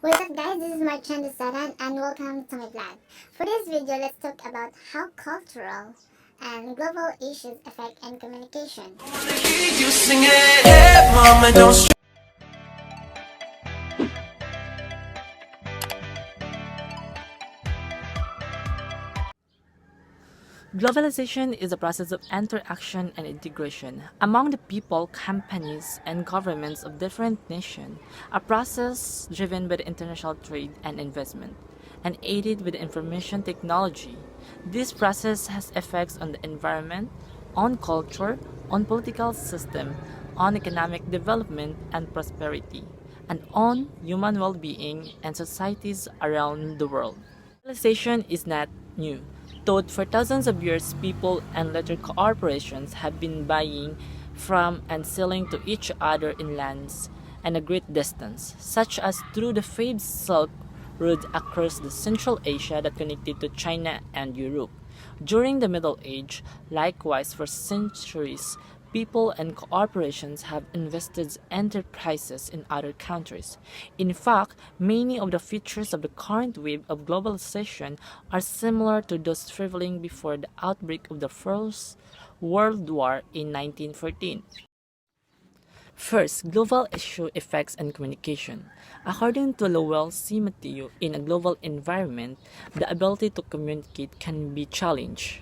What's up guys, this is my friend Dusaran and welcome to my vlog. For this video, let's talk about how cultural and global issues affect in communication. You sing it, hey mama, don't Globalization is a process of interaction and integration among the people, companies, and governments of different nations, a process driven by the international trade and investment, and aided with information technology. This process has effects on the environment, on culture, on political system, on economic development and prosperity, and on human well-being and societies around the world. Globalization is not new. Though for thousands of years, people and later corporations have been buying from and selling to each other in lands and a great distance, such as through the famed Silk Road across the Central Asia that connected to China and Europe. During the Middle Age, likewise for centuries, people and corporations have invested enterprises in other countries. In fact, many of the features of the current wave of globalization are similar to those prevailing before the outbreak of the First World War in 1914. First, global issue effects and communication. According to Lowell C. Matthew, in a global environment, the ability to communicate can be challenged.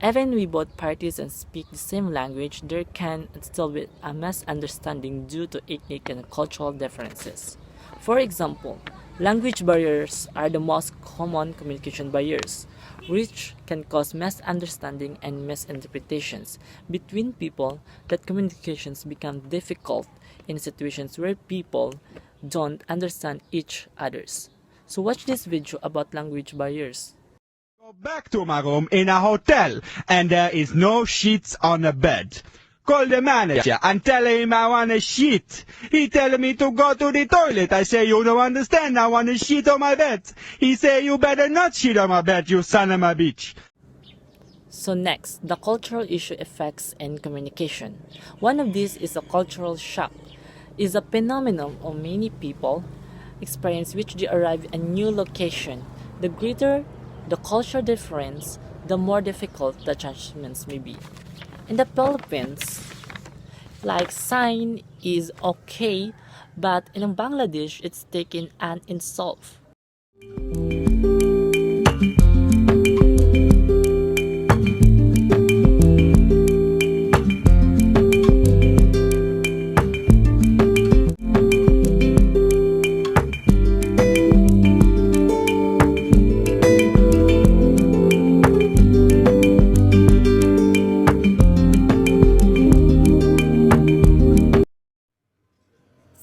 Even when both parties and speak the same language, there can still be a misunderstanding due to ethnic and cultural differences. For example, language barriers are the most common communication barriers, which can cause misunderstanding and misinterpretations between people that communications become difficult in situations where people don't understand each other's. So watch this video about language barriers. Go back to my room in a hotel and there is no sheets on the bed. Call the manager and tell him I want a sheet. He tell me to go to the toilet. I say, you don't understand, I want a sheet on my bed. He say, you better not sheet on my bed, you son of a bitch. So next, the cultural issue effects and communication. One of these is a cultural shock. Is a phenomenon of many people experience which they arrive at a new location. The greater the cultural difference, the more difficult the adjustments may be. In the Philippines, like sign is okay, but in Bangladesh, it's taken an insult.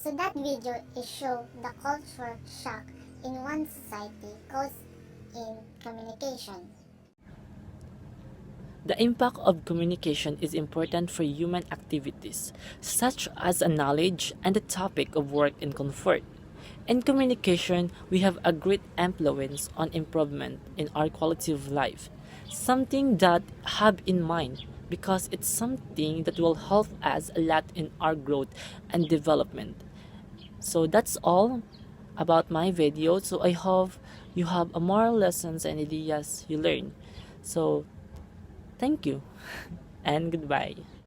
So that video is show the cultural shock in one society caused in communication. The impact of communication is important for human activities, such as a knowledge and the topic of work and comfort. In communication, we have a great influence on improvement in our quality of life, something that have in mind because it's something that will help us a lot in our growth and development. So that's all about my video. So I hope you have a more lessons and ideas you learn. So thank you and goodbye.